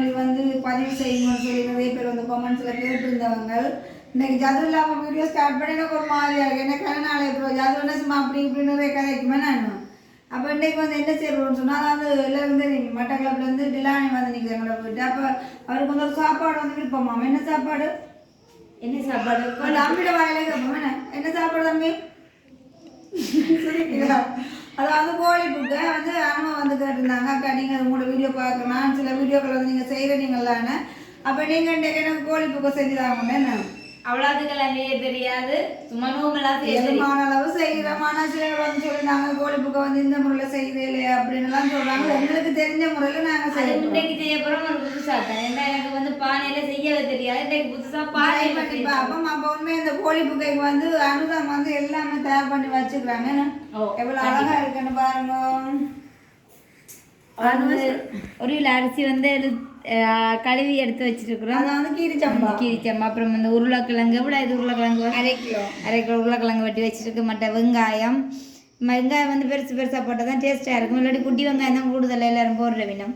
மாதிரி வந்து பதிவு செய்யணும்னு சொல்லி நிறைய பேர் வந்து கமெண்ட்ஸில் கேட்டுருந்தவங்க. இன்னைக்கு ஜது இல்லாமல் வீடியோ ஸ்டார்ட் பண்ணி எனக்கு ஒரு மாதிரியாக இருக்குது. எனக்கு நாளை இப்போ ஜது என்ன சும்மா அப்படி இப்படி நிறைய கதைக்குமே நான். அப்போ இன்றைக்கு வந்து என்ன செய்யணும்னு சொன்னால், அதாவது எல்லோரும் தெரியும் மட்டக்களப்புலேருந்து டிலானி வந்து நிற்கிறாங்கள போயிட்டு. அப்போ அவருக்கு வந்து ஒரு சாப்பாடு வந்து விருப்பமாம். என்ன சாப்பாடு தம்பியோட வாயிலே கேட்போம். என்ன சாப்பாடு தம்பி? அதாவது கோழி புக்கை வந்து அனுபவம் வந்து கேட்டிருந்தாங்க. அக்கா நீங்கள் உங்களோட வீடியோ பார்க்கலாம், சில வீடியோக்கள் வந்து நீங்கள் செய்கிறீங்களான்னு. அப்போ நீங்கள் இன்றைக்கு எனக்கு கோழி புக்கை செஞ்சு தாங்க. என்ன அவ்வளோதுக்கெல்லாம் தெரியாது, சும்மா எதுமான அளவு செய்கிறோம். ஆனால் சிலர் வந்து சொல்லியிருந்தாங்க கோழி புக்கை வந்து இந்த முறையில் செய்யவே இல்லையா அப்படின்லாம் சொல்கிறாங்க. எங்களுக்கு தெரிஞ்ச முறையில் நாங்கள் செய்யணும். இன்றைக்கு செய்ய போகிறோம் ஒரு புதுசாக. ஏன்னா எனக்கு வந்து பானையில் செய்யவே தெரியாது. இன்றைக்கு புதுசாக பானை பண்ணி பார்ப்போம். அப்போ உண்மையாக இந்த கோழி புக்கைக்கு வந்து அனுதம் வந்து எல்லாமே தயார் பண்ணி வச்சுக்கிறாங்க. எவ்வளோ அழகாக இருக்குன்னு பாருங்க. ஒரு கிலோ அரிசி வந்து கழுவி எடுத்து வச்சிருக்கிறோம். அதை வந்து கீரிச்சம்பா. அப்புறம் வந்து உருளைக்கிழங்கு எவ்வளோ இது உருளைக்கிழங்கு 1/2 கிலோ உருளைக்கிழங்கு வெட்டி வச்சிருக்கு. மற்ற வெங்காயம் வந்து பெருசாக போட்டால் தான் டேஸ்ட்டாக இருக்கும். இல்லாட்டி குட்டி வெங்காயம் தான் கூடுதல் எல்லாரும் போடுற வேணும்.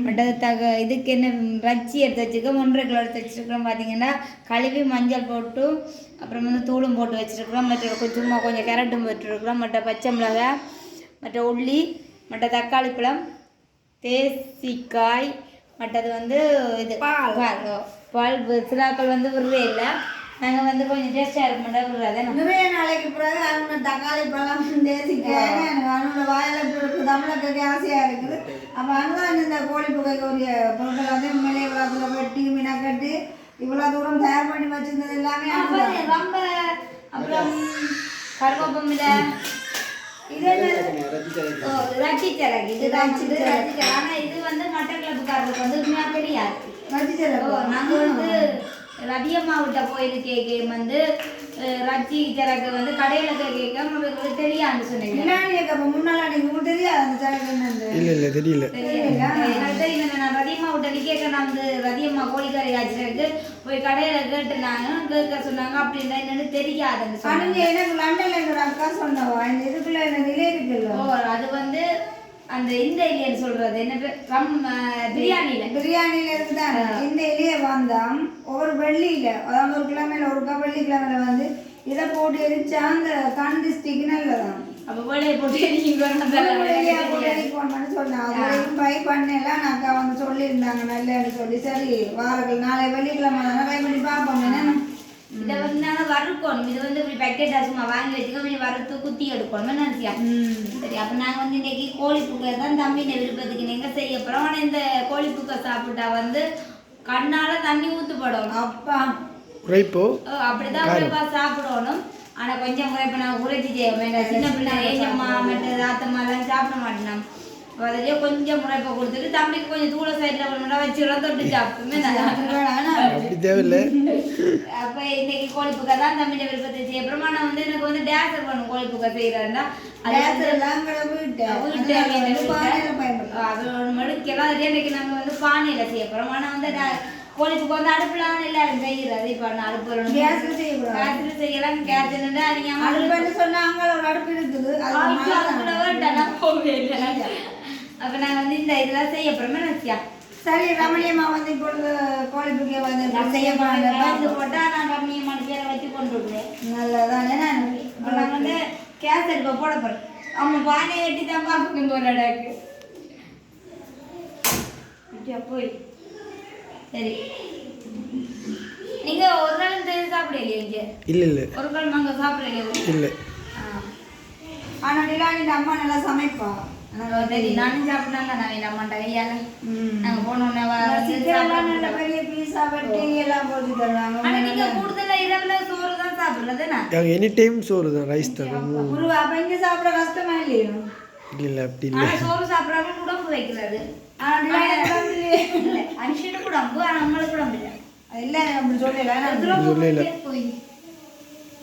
பட் அது இதுக்கு என்ன ரச்சி எடுத்து வச்சுருக்கோம். 1/2 கிலோ எடுத்து வச்சுருக்கிறோம். பார்த்தீங்கன்னா கழுவி மஞ்சள் போட்டு அப்புறம் வந்து தூளும் போட்டு வச்சுருக்கிறோம். மற்ற சும்மா கொஞ்சம் கேரட்டும் போட்டுருக்குறோம். மற்ற பச்சை மிளகாய், மற்ற உள்ளி, மற்ற தக்காளி பழம், தேசிக்காய், மற்றது வந்து இது பால் சிலாக்கள் வந்து விடுறே இல்லை. நாங்கள் வந்து கொஞ்சம் டேஸ்ட்டாக இருக்க விடுறாதே. நிறைய நாளைக்கு பிறகு அவங்க தக்காளி பழம் தேசிக்காய் அவனோட வாயில் தமிழக்கு ஆசையாக இருக்குது. அப்போ அங்கே இந்த கோழி புகைக்குரிய பொருட்கள் வந்து உண்மையிலே இவ்வளோ வெட்டி மீனாக்கட்டி இவ்வளோ தூரம் தயார் பண்ணி வச்சுருந்தது எல்லாமே ரொம்ப. அப்புறம் கருவேப்பமில்லை, இது ரச்சி சிறகு. இது ஆனால் இது வந்து மட்டக்களப்புக்காரருக்கு வந்து உண்மையாக தெரியாது. ரச்சி சிறகு நாங்கள் வந்து ரதியம்மா விட்ட கோயிலு கேட்க வந்து ரச்சி சிறகு வந்து கடையில் கேட்க உங்களுக்கு தெரியாதுன்னு சொன்னீங்க. முன்னாள் நீங்கள் தெரியாது அந்த சிறகு என்னன்னு? இல்லை தெரியல. தெரியும். நான் ரதியம்மா விட்ட கேட்க நான் வந்து ரதியம்மா கோழிக்கறி காய்ச்சலுக்கு போய் கடையில் கேட்டுனாங்க. கேட்க சொன்னாங்க. அப்படின்னா என்னன்னு தெரியாதுன்னு சொன்னாங்க. எனக்கு லண்டன்ல ஒரு அக்கா சொன்னவா இந்த இதுக்குள்ள எனக்கு நிலை இருக்குல்ல. அது வந்து அந்த இந்த இலையன்னு சொல்றது என்ன பிரியாணியில இருக்குதான். இந்த இலையை வந்தோம் ஒரு வெள்ளியில, அதாவது ஒரு கிழமையில ஒருக்கா வெள்ளிக்கிழமையில வந்து இதை போட்டு எரிச்சா அந்த கண் டிஸ்ட்ரிக்ட் நல்லதான். அப்போ வேலையை போட்டு சொன்னாங்க. பை பண்ணலாம் நான் அக்கா வந்து சொல்லியிருந்தாங்க நல்லன்னு சொல்லி. சரி வாரங்கள் நாளை வெள்ளிக்கிழமை தானே ட்ரை பண்ணி பார்ப்போம். என்ன இதை வந்து நாங்கள் வறுக்கணும். இது வந்து இப்படி பேக்கெட்டாக சும்மா வாங்கி வச்சுக்கோ, கொஞ்சம் வறுத்து குத்தி எடுக்கணும் நினைச்சியா. சரி, அப்போ நாங்கள் வந்து இன்னைக்கு கோழி புக்கை தான் தம்பின விருப்பத்துக்கு நீங்கள் செய்ய போகிறோம். ஆனால் இந்த கோழி புக்கை சாப்பிட்டா வந்து கண்ணால் தண்ணி ஊற்றுப்படணும். அப்பா உரைப்போ அப்படிதான் உரைப்பா சாப்பிடணும். ஆனால் கொஞ்சம் உரைப்பை நாங்கள் உரைச்சி செய்ய வேண்டாம். சின்ன பிள்ளை ஏஜம்மா மற்ற ராத்தம்மாலாம் சாப்பிட மாட்டேன். அதிலே கொஞ்சம் முறைப்பை கொடுத்துட்டு தம்பிக்கு கொஞ்சம் தூள சைடில் ஒன்று வச்சுக்கலாம், தொட்டு சாப்பிட்டுமே நல்லா தேவையில்லை. அப்போ இன்னைக்கு கோழி புக்கை தான் தம்பியோட விருப்பத்தை செய்ய. அப்புறமா நான் வந்து எனக்கு வந்து டேசர் பண்ணும் கோழி புக்கை செய்கிறாருந்தா அது ஒன்று மடுக்கலாம். அதே இன்னைக்கு நாங்கள் வந்து பானையில் செய்ய போகிறோம். ஆனால் வந்து கோழி புக்கை வந்து அடுப்புலான்னு எல்லாரும் செய்கிறது. இப்போ நான் அடுப்பு கேஸில் செய்யலாம். கேஸ் என்னன்னா நீங்கள் சொன்னாங்க ஒரு அடுப்பு இருக்குது போகவே இல்லை. அப்போ நாங்கள் வந்து இந்த இதெல்லாம் செய்ய போகிறோமே நினச்சியா. சரி, ரமணியம்மா வந்து இப்பொழுது கோழி புக்கை வந்து செய்ய போட்டால் நான் ரமணியம்மா பேரை வச்சு கொண்டு விடுவேன். நல்லதான். ஏன்னா இப்போ நாங்கள் வந்து கேஸ் அடுப்பை போட போகிறோம். அவங்க பானையை வெட்டி தான் பார்க்கணும் ஒரு இடாக்கு போய். சரி, நீங்கள் ஒரு நாள் தெரிஞ்சு சாப்பிடலையே இங்கே? இல்லை ஒரு நாள் நாங்கள் சாப்பிடலையே? இல்லை. ஆனால் நிலானி அம்மா நல்லா சமைப்பா. தெரியும், நானும் சாப்பிட்டாங்க. நான் அம்மாட்ட கையால நாங்கள் போனோன்னே பெரிய பீஸா வெட்டி எல்லாம் போட்டு தருவாங்க. ஆனால் நீங்கள் கூடுதலாக இரவுல சோறு தான் சாப்பிட்றது? எனி டைம் சோறு தான், ரைஸ் தான். அப்போ இங்கே சாப்பிட கஷ்டமா இல்லையா? இல்லை அப்படி இல்லை. ஆனால் சோறு சாப்பிட்றாங்க உடம்பு வைக்கிறது. அனுஷனுக்கு உடம்பு, ஆனால் நம்மளுக்கு உடம்பு இல்லை. இல்லை அப்படி சொல்லல. போய்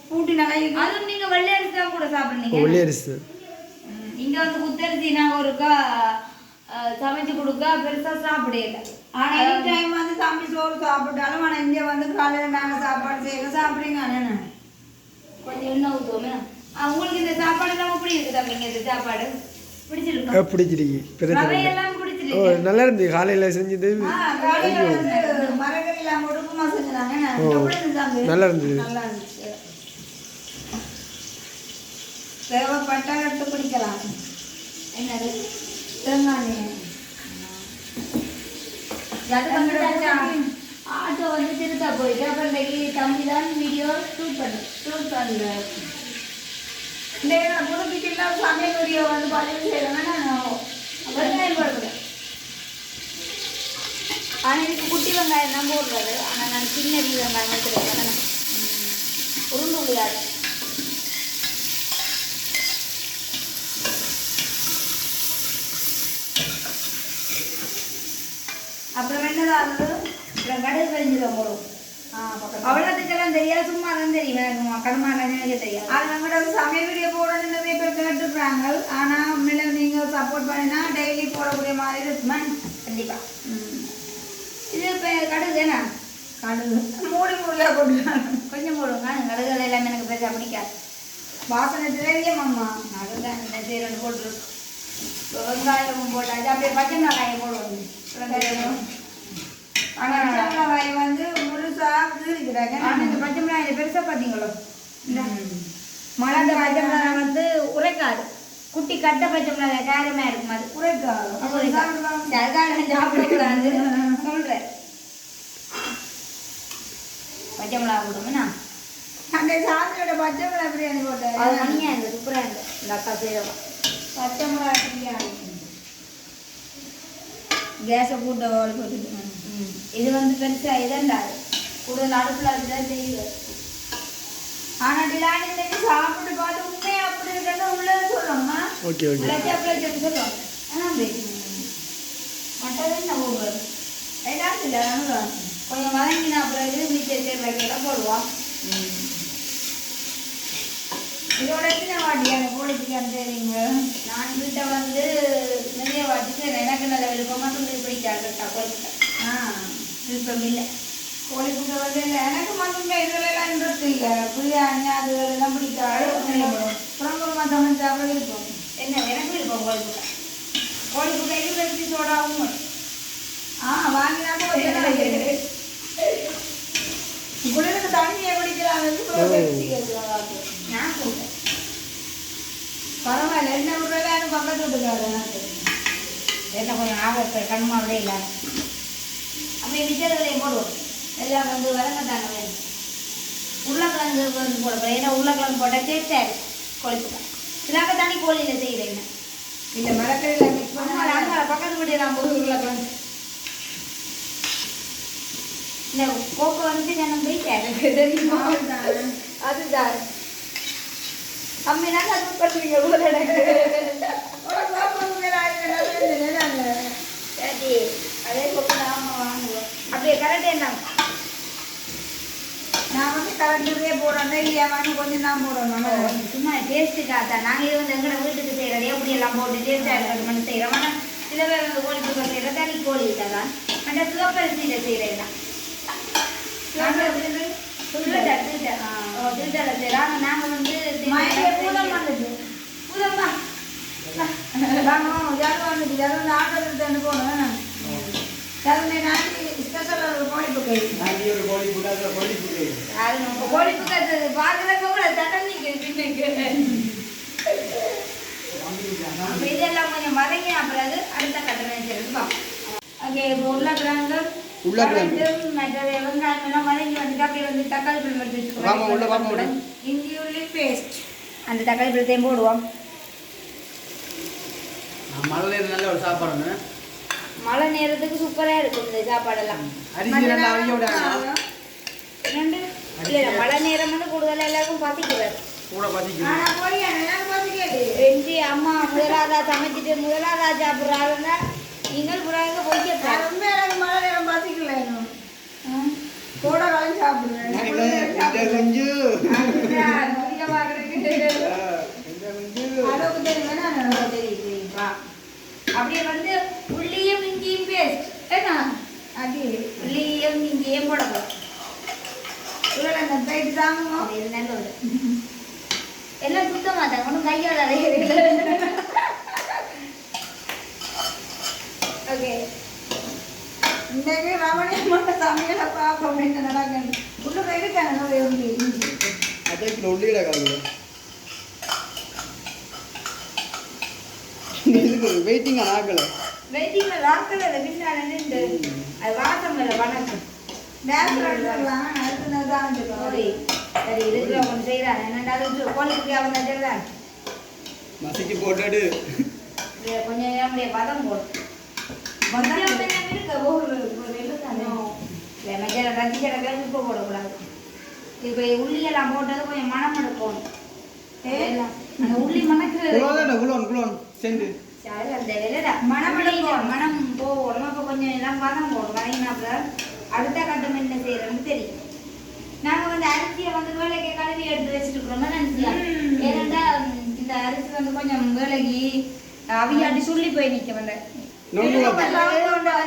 பூட்டி நல்லா அதுவும் நீங்கள் வெள்ளை அரிசி தான் கூட சாப்பிட்றீங்க. வெள்ளை அரிசி இங்கே வந்து குத்தரிசி நாங்கள் ஒருக்கா சமைச்சு கொடுக்க பெருசாக சாப்பிடல. ஆனால் எனி டைம் வந்து தம்பி சோறு சாப்பிட்டாலும் ஆனால் இங்கே வந்து காலையில் நாங்கள் சாப்பாடு செய்ய சாப்பிட்றீங்க. அண்ணே கொஞ்சம் எண்ணெய் ஊற்றுவோமே. உங்களுக்கு இந்த சாப்பாடு எல்லாம் எப்படி இருக்குது தம்பிங்க? இந்த சாப்பாடு பிடிச்சிருக்கு? பிடிச்சிருக்கு. ரவையெல்லாம் பிடிச்சிருக்கு. ஓ நல்லா இருந்து காலையில் செஞ்சது காலையில் வந்து மரக்கறிலாம் போட்டு உப்புமா செஞ்சுனாங்க ஓ நல்லா இருந்தது. நல்லா இருந்துச்சு. தேவைப்பட்டா எடுத்து குடிக்கலாம். என்னது தேங்காய் ஆட்டோ வந்து திருத்தா போயிட்டு அப்புறம் இன்னைக்கு தம்பி தான் வீடியோ ஷூட் பண்ணுறேன். புதுப்பிக்கலாம் சமையல் வீடியோ வந்து பதிவு செய்யணும்னா வெங்காயம் போடுறேன். ஆனால் இதுக்கு குட்டி வெங்காயம் தான் போடுறது. ஆனால் நான் சின்ன வெங்காயம் வச்சுருக்கேன். உருண்டு முடியாது. அப்புறம் என்னதாவது அப்புறம் கடுகு கழிஞ்சிடும் போடும். அவ்வளோத்துக்கெல்லாம் தெரியாது, சும்மா தான் தெரியும். எனக்கு கடமாலாம் எனக்கு தெரியாது. அது நம்மளோட சமையல் வீடியோ போடணுன்னு நிறைய பேர் கேட்டுருக்குறாங்க. ஆனால் உண்மையில நீங்கள் சப்போர்ட் பண்ணினா டெய்லி போடக்கூடிய மாதிரி இருக்குமா? கண்டிப்பாக. இது இப்போ கடுகு தானே, கடுகு மூடி மூடியாக போட்டுருக்காங்க. கொஞ்சம் போடுங்க. கடுகுகள் எல்லாமே எனக்கு பெருசாக பிடிக்காது. வாசனை தெரியும் அம்மா. அதுதான் இந்த சீரன் போட்டுருக்கு. வெங்காயமும் போட்டாச்சு. அப்படியே பச்சை மிளகாயம் போடுவோம். வெங்காயம் ஆனால் வந்து முழுசாக கீறிக்கிறாங்க. ஆனால் இந்த பச்சை மிளகாய் பெருசாக பார்த்தீங்களோ, இந்த மழை பச்சை மிளகாய் வந்து உரைக்காது. குட்டி கட்ட பச்சை மிளகாய் காரமாக இருக்கும். அது உரைக்காது. சாப்பிடக்கூடாது சொல்கிறேன். பச்சை மிளகாய் போடுங்கண்ணா. அந்த சாமியோட பச்சை மிளகாய் பிரியாணி போட்டேன். அது மணியாக இருந்தது, சூப்பராக இருந்தது. இந்த அக்கா செய்யலாம் பச்சை மிளகாய் பிரியாணி. கேஸை கூட்ட ஓடி போட்டுட்டு. இது வந்து பெருசாக இதண்டாது. கூடுதல் அடுப்பில் அதுதான் செய்யுது. ஆனால் டிலானி இன்னைக்கு சாப்பிட்டு பார்த்து உண்மையாக அப்படி இருக்கிறத உள்ளே சொல்லணும்னா ஓகே ஓகே பிள்ளைச்சாப்பிள்ளைச்சு சொல்லுவோம். ஆனால் மட்டது என்ன போடுறது என்னாச்சு இல்லை கொஞ்சம் வதங்கினா அப்புறம் இது மிச்சம் சேர்வைக்கெல்லாம் போடுவோம். இதோட எத்தனை வாட்டி அந்த கோழிக்கு தெரியுங்க? நான் வீட்டை வந்து நிறைய வாட்டி செய்கிறேன். எனக்கு நல்ல விருப்பமாக சொல்லி பிடிக்காது. கோழிக்கிட்ட விருப்பம் இல்லை. கோழிக்குட்டை வந்து எனக்கு மட்டும் இதுலலாம் இன்ட்ரெஸ்ட் இல்லை. பிரியாணி அது எல்லாம் பிடிக்காது. புறம்புறமா தமிழ் சாப்பிட இருக்கும். என்ன எனக்கு விருப்பம் கோழிக்கிட்ட. கோழிக்கிட்ட இது வச்சு சோடாவும் வாங்கினா குளிருக்கு தண்ணியை குடிக்கிறாங்க. நான் சொல்கிறேன் பரவாயில்ல. என்ன விடுறதா எனக்கு பக்கத்து விட்டுக்காரு. என்ன கொஞ்சம் ஆக கண்மாவிலே இல்லை. அப்படியே மிச்சர்களையும் போடுவோம். எல்லாம் வந்து வதங்கத்தாங்க வேணும். உருளைக்கிழங்கு வந்து போடக்கூடாது. ஏன்னா உருளைக்கிழங்கு போட்டால் டேஸ்டாக இருக்கும் கோழிப்புக்கா. இதாக்க தனி கோழியில் செய்கிறேன். இல்லை மரக்கறியில் மிக்ஸ் பண்ணால் அங்கே பக்கத்து வீட்டு நான் போய் உருளைக்கிழங்கு இந்த கோப்பை வந்து நான் போயிட்டேன் தெரியுமா? அதுதான் அம்மி நல்லா குக் பண்ணுவீங்க போல எனக்கு. சரி அதே கோப்பை நாம வாங்குவோம். அப்படியே கரெக்ட் என்ன நான் வந்து கரெக்டுக்கே போடுறேன். இல்லையாமான்னு கொஞ்சம் தான் போடணும். சும்மா டேஸ்ட்டுக்காக நாங்கள் இது வந்து எங்களை வீட்டுக்கு செய்கிறது எப்படி எல்லாம் போட்டு டேஸ்ட்டாக இருக்கணும்னு செய்கிறோம். ஆனால் சில பேர் வந்து கோழி தூக்கம் செய்கிறது தனி கோழி தான். ஆனால் சிவப்பரிசியில் செய்கிறேன். நாங்கள் திருத்தலை செய்கிறோம். நாங்கள் வந்து பூதம் வந்துட்டு பூதம்மா வந்துட்டு ஜாதகம் ஆர்டர் தந்து போகணும். ஜாதகம் நாளைக்கு ஸ்பெஷல் ஒரு கோழிப்புக்கை. அது நம்ம கோழிப்புக்கை பார்க்குறப்ப கூட தட்டணிக்கு பின்னுக்கு இதெல்லாம் கொஞ்சம் வதங்கி பிறகு அடுத்த கட்டணம் வச்சிருக்கோம். ஓகே இப்போ உருளைக்கிழங்கு மற்றது வெங்காயம் எல்லாம் வதங்கி வந்துட்டு அப்படியே வந்து தக்காளி பழம் எடுத்து வச்சுக்கோங்க. இஞ்சி உள்ளி பேஸ்ட். அந்த தக்காளி பழத்தையும் போடுவோம். மழை நல்ல ஒரு சாப்பாடு. மழை நேரத்துக்கு சூப்பராக இருக்கும் இந்த சாப்பாடெல்லாம். ரெண்டு இல்லை மழை நேரம் வந்து கூடுதலாக எல்லாருக்கும் பசிக்கிறது. வெஞ்சி அம்மா முதலாதா சமைச்சிட்டு முதலாதா சாப்பிட்றாருன்னா நீங்கள் புறாங்க பொய்க்க ரொம்ப எனக்கு மழை நேரம் பசிக்கல. கூட கலந்து சாப்பிடுவேன். அளவுக்கு தெரியுமா? அப்படியே வந்து உள்ளியும் இஞ்சியும் பேஸ்ட் என்ன அது உள்ளியும் இஞ்சியும் போடணும். அந்த போயிட்டு தாங்குமோ இது நல்லது. எல்லாம் சுத்தமாக தான் ஒன்றும் கையால் அடையிறது. ஓகே இன்னைக்கு ரமணி அம்மா சமையலை பார்ப்போம் என்ன நடக்குன்னு உள்ள இருக்காங்க நிறைய உண்மை இஞ்சி அதைக்கு உள்ளிட காலையில் வெயிட்டிங் ஆகலை வெயிட்டிங்ல ராக்கல பின்னால நின்று அது வாசம் இல்ல வணக்கம் நேச்சுரல் சொல்லலாம் அடுத்து தான் சரி சரி இதுல கொஞ்சம் செய்யறாங்க என்னடா கோழிக்கு அவங்க செய்யறாங்க மசிச்சு போட்டுட்டு கொஞ்சம் நம்முடைய பதம் போடும் பதம் இருக்க ஒரு இல்லை மஞ்சள் ரசிக்கிற உப்பு போடக்கூடாது இப்போ உள்ளியெல்லாம் போட்டது கொஞ்சம் மனம் எடுக்கணும் அந்த உள்ளி மணக்கு குளோன் செஞ்சு அந்த மனம் மனம் போகணும் அப்போ கொஞ்சம் எல்லாம் பதம் போடும் வதங்கினாப்புல அடுத்த கட்டம் என்ன செய்யறோம்னு தெரியும் நாங்கள் வந்து அரிசியை வந்து வேலைக்கு கழுவி எடுத்து வச்சுருக்கிறோம் அரிசியா ஏன்னா இந்த அரிசி வந்து கொஞ்சம் வேலைக்கு அவியாட்டி சொல்லி போய் நிற்க வந்த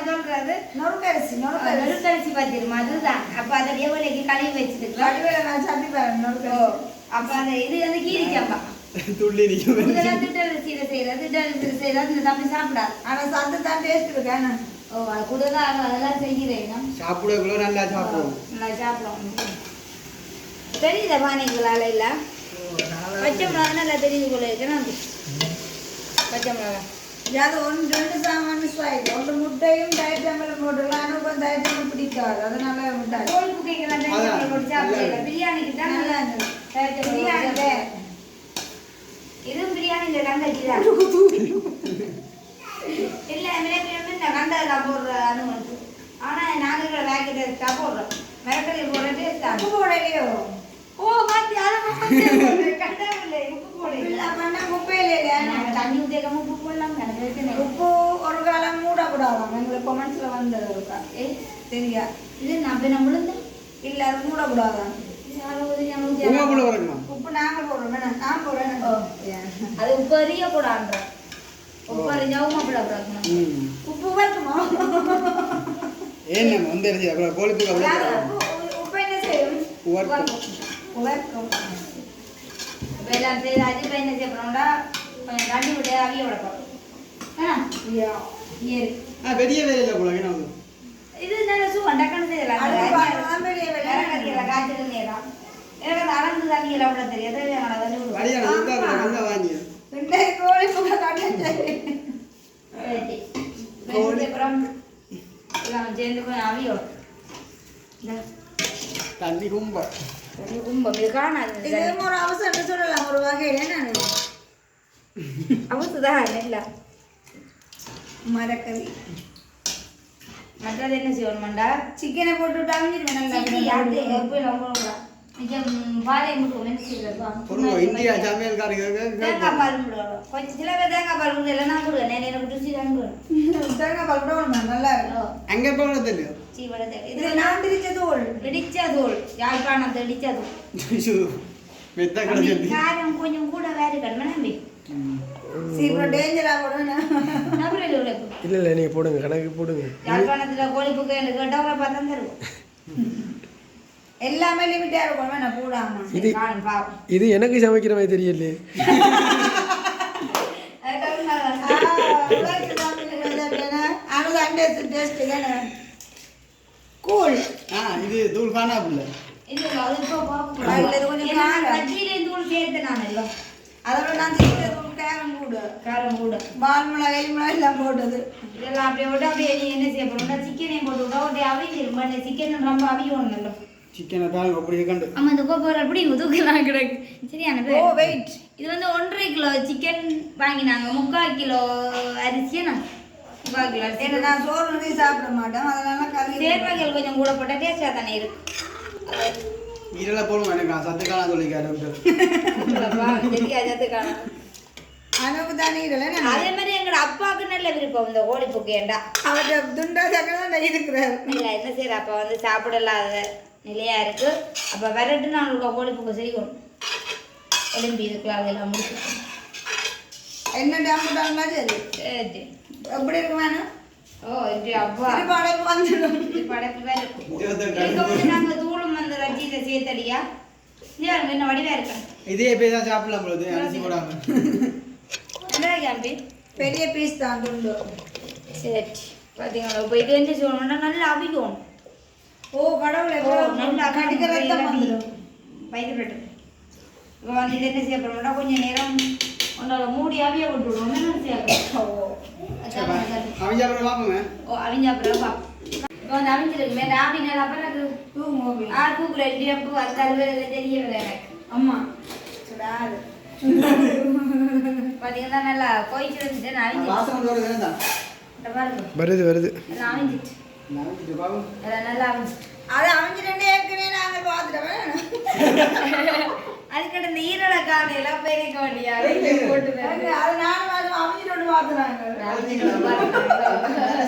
சொல்றது நொறுக்கரிசி பார்த்திருமா அதுதான் அப்போ அதை வேலைக்கு கழுவி வச்சுட்டு அப்போ அந்த இது வந்து கீரிச்சம்பா துள்ளி இதெல்லாம் திட்டரிசியில செய்யறது செய்யறது இந்த தம்பி சாப்பிடாது ஆனால் சத்து தான் டேஸ்ட் இருக்கேன் ஓ அது கூட தான் அதெல்லாம் செய்கிறேன் சாப்பிடக்குள்ள நல்லா சாப்பிடுவோம் நல்லா சாப்பிடுவோம் தெரியுதா பானைகளால இல்லை பச்சை மிளகா நல்லா தெரியுது போல இருக்கேன் பச்சை மிளகா அது ரெண்டு சாமான் ஸ்வைட் ஒன்று முட்டையும் டயட்டம்பலம் போட்டுக்கலாம் ஆனால் கொஞ்சம் டயட்டம்பல் பிடிக்காது அதனால முட்டை கோழிக்கு கேட்கலாம் போட்டு சாப்பிடல பிரியாணிக்கு தான் நல்லா இருந்தது பிரியாணி இதுவும் பிரியாணி இல்லை கண்டச்சி தான் இல்லை இந்த கண்டதெல்லாம் போடுற அனுபவம் ஆனால் நாங்கள் வேக்கெட் எடுத்தா போடுறோம் வேக்கெட் போடுறது உப்பு போடலையோ ஓ மாத்தி அதை கண்டவில்லை உப்பு போடல பண்ணால் குப்பையிலே நாங்கள் தண்ணி ஊற்றிக்காம உப்பு போடலாம் எனக்கு உப்பு ஒரு காலம் மூடக்கூடாதாம் எங்களுக்கு கொமெண்ட்ஸில் வந்தது இருக்கா சரியா இது நான் போய் நான் விழுந்தேன் இல்லை அது மூடக்கூடாதான் உப்பு நாங்கள் போடுறோம் வேணாம் நான் போடுறேன் அது உப்பு அறிய கூடாதுன்ற உப்பு அறிஞ்சாவும் அப்படி உப்பு வருமா ஏன் வந்துருச்சு அப்புறம் கோழிப்புக்கு உப்பு என்ன செய்யும் உவர்க்கும் உவர்க்கும் இப்போ எல்லாம் செய்து அஜி பையன் என்ன செய்யப்படும்டா கொஞ்சம் தண்ணி விட்டு அவிய விடப்போம் ஏறு பெரிய வேலையில் போல என்ன இது நல்ல சும்மா டக்குன்னு செய்யலாம் காய்ச்சல் நேரம் எனக்கு அந்த அளந்து தண்ணியில் விட தெரியாது வாங்கி கோழி புகை காட்டன் அப்புறம் எல்லாம் சேர்ந்து கொஞ்சம் அவியோம் தண்ணி கும்ப கும்பம் இது காணாது இது ஒரு அவசரம் சொல்லலாம் ஒரு வகையில் நான் அவசுதான் இல்லை மரக்கறி மற்றது என்ன செய்யணுமாண்டா சிக்கனை போட்டு பாலை முட்டுவோம் என்ன செய்யறது இந்தியா சமையல்காரங்க தேங்காய் பால் முடுவோம் கொஞ்சம் சில பேர் தேங்காய் பால் முடுவோம் இல்லைன்னா கொடுவேன் எனக்கு ருசி தான் தேங்காய் பால் கூட நல்லா இருக்கும் அங்கே போக தெரியும் இது நான் திரிச்ச தூள் இடிச்ச தூள் யாழ்ப்பாணத்தை இடிச்ச தூள் மெத்த கிடையாது காரம் கொஞ்சம் கூட வேறு கடமை நம்பி சீக்கிரம் டேஞ்சராக போடுவேன் இல்லை இல்லை நீங்கள் போடுங்க கணக்கு போடுங்க யாழ்ப்பாணத்தில் கோழிப்புக்கு எனக்கு கேட்டவரை பார்த்தா தருவோம் எல்லாமே லிமிட்டாக இருக்கும் வேணாம் கூடாம இது இது எனக்கு சமைக்கிற மாதிரி தெரியலையே கூழ் இது தூள் காணா புள்ள தூள் சேர்த்து நான் எல்லாம் அதோட நான் திட்ட தூள் காரம் கூட பால் மிளகா எலி மிளகா எல்லாம் போட்டது இதெல்லாம் அப்படியே விட்டு அப்படியே நீ என்ன செய்ய போறோம்னா சிக்கனையும் போட்டு விட்டா அப்படியே அவிஞ்சிரும் சிக்கன் ரொம்ப அவியணும் நல்லா சிக்கனை தான் அப்படி கண்டு ஆமா இந்த கோப்பர் அப்படி தூக்கலாம் கிடக்கு சரியான ஓ வெயிட் இது வந்து 1.5 கிலோ சிக்கன் வாங்கினாங்க 3/4 கிலோ அரிசியா நான் 3/4 கிலோ அரிசி ஏன்னா நான் சோறு நிறைய சாப்பிட மாட்டேன் அதனால கறி சேர்வைகள் கொஞ்சம் கூட போட்டால் டேஸ்டாக தானே இருக்கும் இதெல்லாம் போடுவோம் எனக்கு சத்து காணா சொல்லிக்காரு தெரியாது அனுப்பு தானே இதெல்லாம் அதே மாதிரி எங்களோட அப்பாவுக்கு நல்ல விருப்பம் இந்த கோழிப்புக்கு ஏண்டா அவர்கிட்ட துண்டா சக்கரம் இருக்கிறார் இல்லை என்ன செய்யற அப்போ வந்து சாப்பிடலாத நிலையா இருக்கு அப்போ விரட்டு நாளுக்கு கோழிப்புக்கு செய்யணும் எலும்பி இருக்கலாம் அதெல்லாம் முடிச்சு என்ன டேம்புட்டாங்களா சரி சரி எப்படி இருக்கு வேணும் ஓ இது அப்பா படைப்பு வந்துடும் படைப்பு வேற இருக்கும் நாங்கள் தூளும் வந்து ரஜியில சேர்த்தடியா என்ன வடிவா இருக்கேன் இதே பேர் தான் சாப்பிடலாம் பொழுது அரிசி போடாம என்ன கேம்பி பெரிய பீஸ் தான் துண்டு சரி பார்த்தீங்களா இப்போ இது என்ன சொல்லணும்னா நல்லா அவிக்கணும். ஓ கடவுளே, நல்லா கடிக்க ரத்தம் வந்துடும். பயந்துட்டு இப்போ வந்து இது என்ன செய்ய போகிறோம்னா கொஞ்சம் நேரம் உன்னோட மூடி அவிய விட்டுவிடுவோம். என்ன செய்யப்போம் அவங்க அப்புறம் பார்ப்போங்க. ஓ அவிஞ்ச அப்புறம் பார்ப்போம். இப்போ வந்து அவிஞ்சிருக்கு மேலே ஆவினால அப்புறம் எனக்கு தூங்குவோம். தூக்குற எப்போ அந்த அலுவலில் தெரியவில்லை எனக்கு. அம்மா சுடாது. பார்த்தீங்கன்னா நல்லா கோயிச்சிருந்துட்டு நான் அவிஞ்சிட்டு வாசனை வந்து வருது தான். இந்த பாருங்க வருது வருது. எல்லாம் அவிஞ்சிட்டு நான் வந்து பாப்போம். எல்லாம் நல்லா அவிஞ்சிட்டு அது அமைஞ்சிட்டு ஏற்கனவே நாங்கள் பார்த்துட்டோம். அதுக்கிட்ட இந்த ஈரலை காணையெல்லாம் பேரிக்க வேண்டியாது போட்டு அது 4 மாதம் அமைஞ்சிட்டு பார்த்துறாங்க.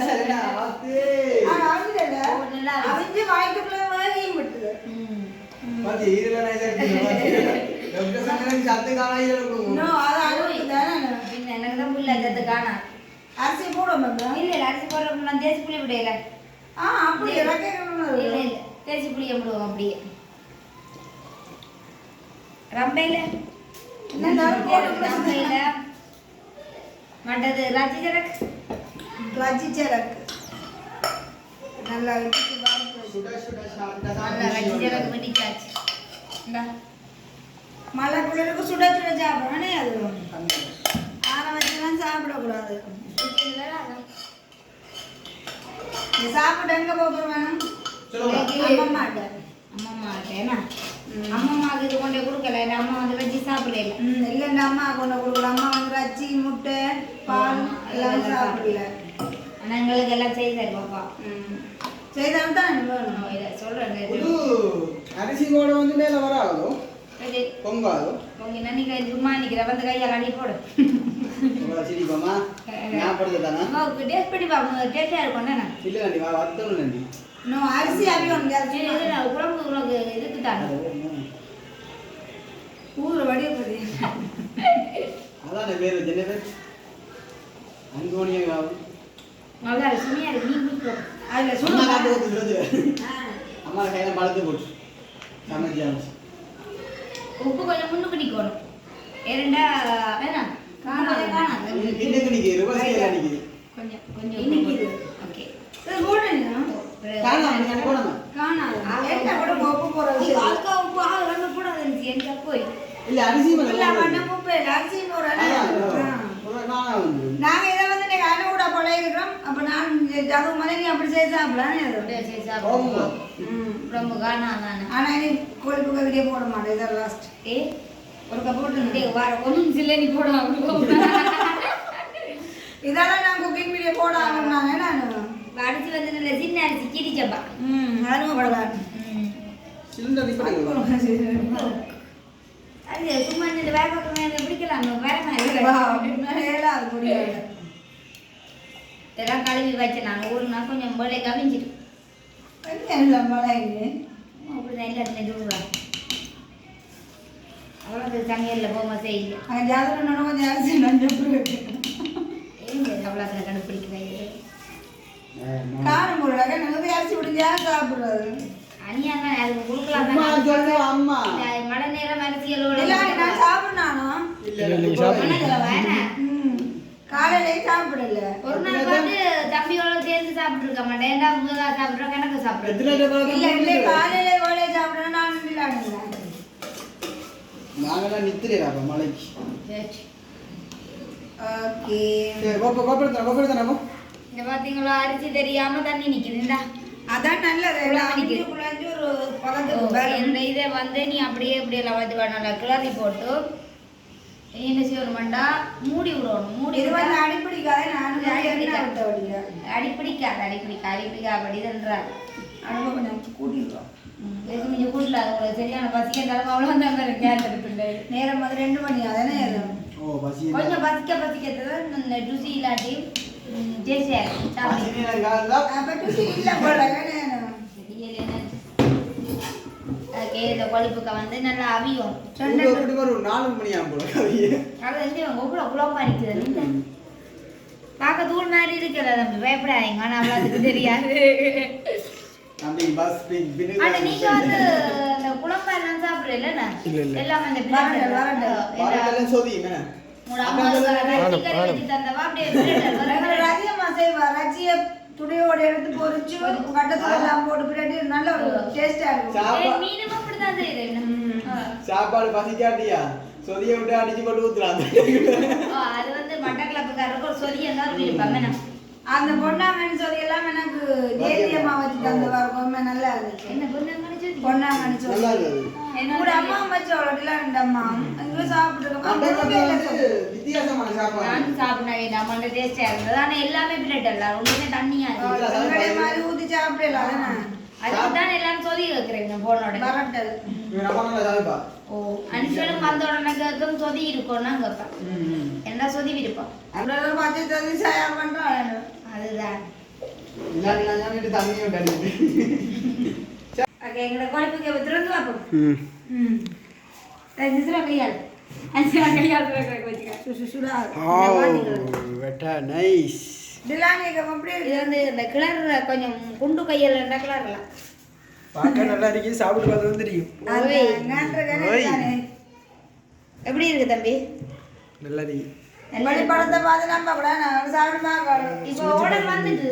சரிடா வாத்து. அமைஞ்சிடல, அமைஞ்சு வாய்க்குள்ள வேகியும் விட்டுது. பாத்தி இதுல நான் இதை டாக்டர் சொன்னாங்க சத்து காணா இதுல கொடுங்க. இன்னும் அது அழுகுது தானே. பின்ன எனக்கு தான் புள்ள சத்து காணா. அரிசி போடுவோம். இல்லை இல்லை அரிசி போடுறப்ப நான் தேசி புளி விடையில. அப்படி இல்லை இல்லை தேசி புளியை விடுவோம் அப்படியே. ரம்பையில் ரம்பையில் மட்டது ராச்சி சரக்கு ரச்சிச்சரக்கு நல்லா இடிச்சு சுட சுட சாப்பிட்டா நல்லா ரச்சி சரக்கு வெட்டிச்சாச்சு. இந்தா மழை குளிருக்கு சுட சுட சாப்பிடணும். அது ஆற வச்சுலாம் சாப்பிடக்கூடாது. சாப்பிட்டு எங்க போகிறோம் வேணும்? அம்மாட்ட. அம்மாட்டேனா அம்மாவுக்கு இது கொண்டே கொடுக்கல. என் அம்மா வந்து வச்சு சாப்பிடல. இல்லை இந்த அம்மா கொண்டு கொடுக்கல. அம்மா வந்து ரச்சி முட்டை பால் எல்லாம் சாப்பிடல. ஆனால் எங்களுக்கு எல்லாம் செய்தார் பாப்பா. செய்தாலும் தான் வேணும். இதை சொல்கிறேன் புது அரிசி கூட வந்து மேல வராதோ பொங்காதோ உங்க நன்னிக்கை சும்மா நிற்கிற வந்து கையால் அடி போடு. சரி பாமா நான் படுத்து தானா அம்மாவுக்கு டேஸ்ட் பண்ணி பார்ப்போம். டேஸ்டாக இருக்கும் தானே. இல்ல நண்டி வா வத்தணும் நண்டி. இன்னும் அரிசி அவியும் குழம்பு உனக்கு இதுக்கு தானே ஊர் வடிய போகுது. அதான் பேர் என்ன பேர் அங்கோனியா நல்லா சுமையாக இருக்கு. நீ குடிப்போம். அதில் சும்மா சுடு. காட்டு ஊத்துறது அம்மா கையில பழுத்து போட்டு சமைச்சி அமைச்சு உப்பு கொஞ்சம் முன்னுக்கு நிற்கணும். ஏரெண்டா வேணாம் காணாது. இன்னைக்கு நிற்கிது ரிவர்ஸ் நிற்கிது கொஞ்சம் கொஞ்சம் இன்னைக்கு ஓகே இது போடுங்க. காணாம போடாம காணாது. என்ன கூட உப்பு போடுற விஷயம். அதுக்கு உப்பு ரெண்டு கூட இருந்துச்சு. எனக்கு போய் இல்ல அரிசி இல்ல மேல மண்ணு உப்பு இல்லை. அரிசி போடுறேன். நானா வந்து நாங்க இதை வந்து இன்னைக்கு அனுகூட பழகிருக்கிறோம். அப்ப நான் அது மாதிரி நீ அப்படி செய்து சாப்பிடலாம். அப்படியே செய்து சாப்பிடுவோம். ரொம்ப காணாதானே. ஆனா நீ கொழுப்பு கவிதையே போட மாட்டேன். இதை லாஸ்ட் ஒரு கப் போட்டு வர ஒன்றும் சில்ல நீ போடுவோம். இதெல்லாம் நான் குக்கிங் வீடியோ போட ஆகணும்னாங்க. நான் அரிசி வந்து நல்ல சின்ன அரிசி கிரிச்சப்பா. அனுபவப்படலாம். சிலிண்டர் நிப்பட்டுங்க அது சும்மா இந்த வேக பக்கம் பிடிக்கலாம். வேற மாதிரி ஏழாவது முடியாது. இதெல்லாம் கழுவி வச்சு நான் ஒரு நாள் கொஞ்சம் போல கவிஞ்சிட்டு இல்லை மழைங்க அப்படிதான் எல்லாருமே தூடுவாங்க. அவ்வளோ சமையலில் போகும்போது செய்யல. அங்கே ஜாதகம் கொஞ்சம் அரிசி நஞ்சு அவ்வளோ கண்டுபிடிக்கிறாங்க. காணும் பொருளாக நாங்கள் அரிசி விடுஞ்சா சாப்பிடுறது. அனியாங்க அதுக்கு கொடுக்கலாம். அம்மா மழை நேரம் அரிசிகளோட இல்லை நான் சாப்பிடணும். காலையிலே சாப்பிடல. ஒரு நாள் வந்து தம்பியோட சேர்ந்து சாப்பிட்டு இருக்க மாட்டேன். ஏன்டா முதலா சாப்பிட்றோம் கணக்கு சாப்பிட்றோம். இல்லை இல்லை காலையிலே கோலையே சாப்பிடணும். நான் இல்லாடுங்க நாங்களாம் நித்திரா மலைக்கு ஓகே. இந்த பார்த்தீங்களா அரிசி தெரியாம தண்ணி நிற்குதுண்டா. அதான் நல்லது. ஒரு பக்கத்துக்கு இந்த இதை வந்து நீ அப்படியே இப்படி எல்லாம் வந்து நல்லா கிளறி போட்டு என்ன செய்யணும்டா மூடி விடணும். மூடி இது வந்து அடிப்பிடிக்காத. நானும் அடிப்பிடிக்காது அடிப்பிடிக்காபடிதுன்றாரு. அனுபவம் கொஞ்சம் கூட்டிடுவோம். எதுவும் கொஞ்சம் கூட்டல. உங்களுக்கு சரியான பசிக்க தரமா அவ்வளோ தான் கேஸ் எடுத்துட்டு நேரம் வந்து 2 மணி. அதானே கொஞ்சம் பசிக்க ருசி இல்லாட்டி டேஸ்டியாக இல்லை போல. இந்த கொழுப்புக்க வந்து நல்லா அவியும். 4 மணி ஆகும் அது வந்து ஒவ்வொரு குழம்பா இருக்குது. பார்க்க தூள் மாதிரி இருக்கிற தம்பி பயப்படாதீங்க. ஆனால் அவ்வளோத்துக்கு தெரியாது. ஆனா நீங்க வந்து இந்த குழம்பா எல்லாம் சாப்பிடுறீல்ல? எல்லாம் அந்த அதிகமாக செய்வா ரச்சியை துணியோட எடுத்து பொரிச்சு கட்டத்துல எல்லாம் போட்டு பின்னாடி நல்ல ஒரு டேஸ்டா இருக்கும். மீனும் அப்படிதான் செய்யறேன். சாப்பாடு பசிக்காட்டியா சொதிய விட்டு அடிச்சு போட்டு ஊத்துறாங்க. அது வந்து மட்டக்களப்புக்காரருக்கு ஒரு சொதியம் தான் விருப்பம். அந்த பொன்னாங்கண்ணி சொல்லி எல்லாம் எனக்கு ஜேதியம்மா வச்சு தந்த வரும் நல்லா இருந்துச்சு. என்ன பொன்னாங்கண்ணி சொல்லி? பொன்னாங்கண்ணி சொல்லி நல்லா இருக்குது. கூட அம்மா வச்சு அவ்வளோ ரெண்டு அம்மா எங்களும் சாப்பிட்டுருக்கோம். வித்தியாசமான சாப்பாடு. நானும் சாப்பிட்டேன். நம்மளோட டேஸ்டா இருந்தது. ஆனா எல்லாமே பிரெட் இல்ல, ஒண்ணுமே தண்ணியா இருக்கு. எங்களுடைய மாதிரி ஊற்றி சாப்பிடலாம் தானே. அதுதான் எல்லாம் சொல்லி வைக்கிறேன் போனோட வரட்டல். ஓ அனுஷனும் வந்த உடனே கேட்கும் சொதி இருக்கும்னா கேட்பேன். என்ன சொதி விருப்பம் அவ்வளோ பச்சை சொல்லி சாயா பண்ணுறாங்க. அதுதான் தண்ணி விட்டு அடிக்குது. ஓகே எங்களோட குழம்புக்கு திறந்து பார்ப்போம். கையால் கையால் வச்சுக்க சுடா நைஸ். இதெல்லாம் நீங்கள் எப்படி இது வந்து இந்த கிளர் கொஞ்சம் குண்டு கையில் இருந்தால் கிளறலாம். பார்க்க நல்லா இருக்கு, சாப்பிட்டு பார்த்து தெரியும். எப்படி இருக்கு தம்பி? நல்லா இருக்கு. மணி படத்தை பார்த்து நம்ம கூட நான் சாப்பிடுமா. இப்போ ஆர்டர் வந்துட்டு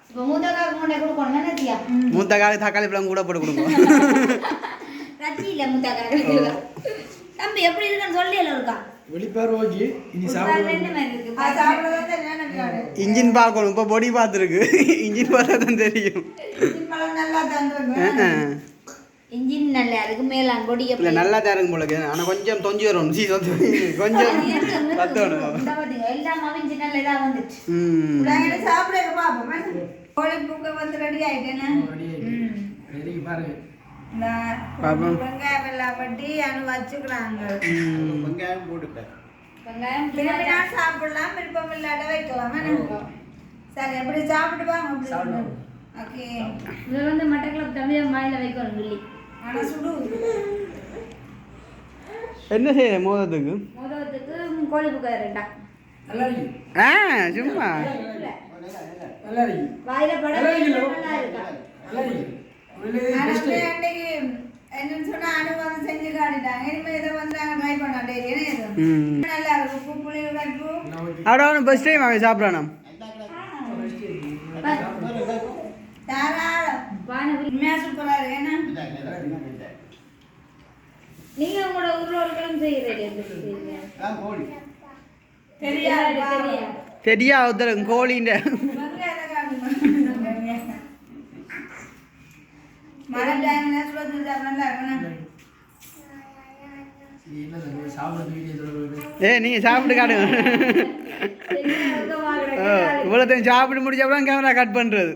இப்போ மூத்தக்காவுக்கு முன்னே கொடுக்கணும் நினைச்சியா? மூத்த காலி தக்காளி பழம் கூட போட்டு கொடுங்க. ரச்சி இல்லை மூத்தக்காவுக்கு தம்பி எப்படி இருக்குன்னு சொல்லி எல்லாம் இருக்கா? வெளிப்பார் ஓகே. இனி சாப்பிடுவோம். ரெண்டு மாதிரி இருக்கு. சாப்பிடதான் தெரியும். இன்ஜின் பார்க்கணும். இப்போ பொடி பார்த்துருக்கு. இன்ஜின் பார்த்தா தான் தெரியும். நல்லா தந்துருக்கும். இன்ஜின் நல்லா இருக்கு. மேலான் பொடி இல்லை நல்லா தான் இருக்கும் போல இருக்குது. ஆனால் கொஞ்சம் தொஞ்சி வரும். கொஞ்சம் கத்தணும். எல்லாம் இன்ஜின் நல்லா இதாக வந்துச்சு. சாப்பிட பார்ப்போம். கோழி பூக்க வந்து ரெடி ஆயிட்டேன்னா பாருங்க. வெங்காயம் எல்லாம் பட்டி அனு வச்சுக்கிறாங்க. வெங்காயம் போட்டுட்டேன். வெங்காயம் திரும்பி நான் சாப்பிடலாம், விருப்பம் இல்லாத வைக்கலாம். சரி எப்படி சாப்பிட்டு வாங்க. ஓகே இது வந்து மட்டக்களப்பு தமிழ் மாயில வைக்கணும் கிள்ளி. ஆனால் சுடு என்ன செய்ய மோதத்துக்கு? மோதத்துக்கு கோழி புக்கா ரெண்டா நல்லா இருக்கு. சும்மா நல்லா இருக்கு. வாயில படம் நல்லா இருக்கா? நல்லா இருக்கு. அன்னைக்கு என்னன்னு சொன்னா அனு வந்து செஞ்சு காட்டிட்டாங்க. இனிமே இதை வந்து நாங்கள் ட்ரை பண்ணோம் டெய்லி. நல்லா இருக்கும். உப்பு புளி கப்பு അവിടെ അവന് ഫസ്റ്റ് ടൈം ആവേ സാപ്പിടണം. தாராளம் உண்மையா சூப்பரா இருக்கு. ஏன்னா நீங்க உங்களோட ஊர்ல ஒரு கிழமை செய்யறீங்க தெரியாது. ശരിയാ ഉത്തരം കോളിന്റെ மழை டைம்ல சுட நல்லா இருக்கணும். நீங்க சாப்பிட்டு காட்டுங்க. இவ்வளோத்தையும் சாப்பிட்டு முடிச்சப்பறம் கேமரா கட் பண்றது.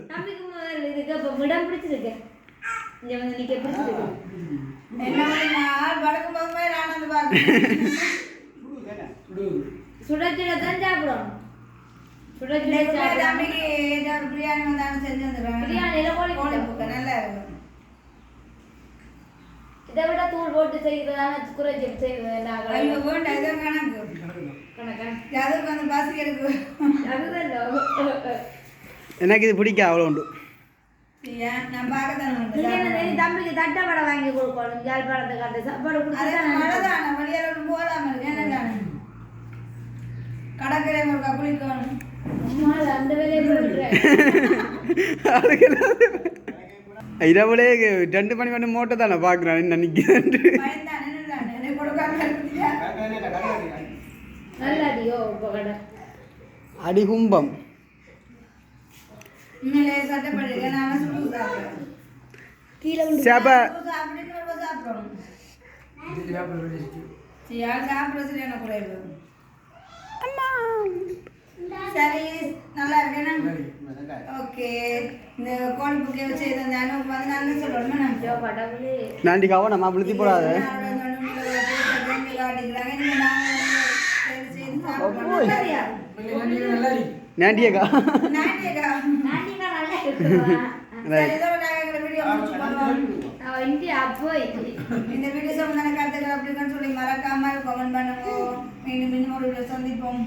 இடம் பிடிச்சிருக்கு. இங்க வந்து நிக்க பிடிச்சிருக்கு. என்ன வடக்கு போகும்போது நான் வந்து பார்க்கிறேன். சுடச்சுட தான் சாப்பிடணும். சுடச்சுட தம்பிக்கு ஏதாவது பிரியாணி வந்தாலும் செஞ்சு வந்துடுறேன். பிரியாணியில கோழி பூக்க நல்லா இருக்கும். இதை விட தூள் போட்டு செய்யறதான குறைச்சி செய்யறது. ஐயோ வேண்டாம், இதான் கணக்கு அதுக்கு வந்து பசி இருக்கு. அதுதான் எனக்கு இது பிடிக்க அவ்வளோ உண்டு. நான் பார்க்கத்தானே தம்பிக்கு தட்டப்படை வாங்கி கொடுக்கணும். ஜாழ்ப்பாணத்தை காட்டு சாப்பாடு மழைதானே வழியால போகாம இருக்கு. என்னதானே கடற்கரை முருக்கா குளிக்கணும். அந்த வேலையை போடுறேன். இரவுலே 2 மணி வந்து மோட்டை தானே பார்க்குறேன் நினைக்கிறேன். நல்லாடியோ கடை அடிகும்பம் சரி நல்லா இருக்கேன். ஓகே இந்த கோழி புக்கை வச்சு இதை வந்து நாங்கள் சொல்லணும். நாண்டி கவனம் விழுத்தி போடாத. நாண்டியக்கா இந்த வீடியோ சம்பந்தமான கருத்துக்கள் அப்படின்னு சொல்லி மறக்காம கமெண்ட் பண்ணுங்க. மீண்டும் ஒரு சந்திப்போம்.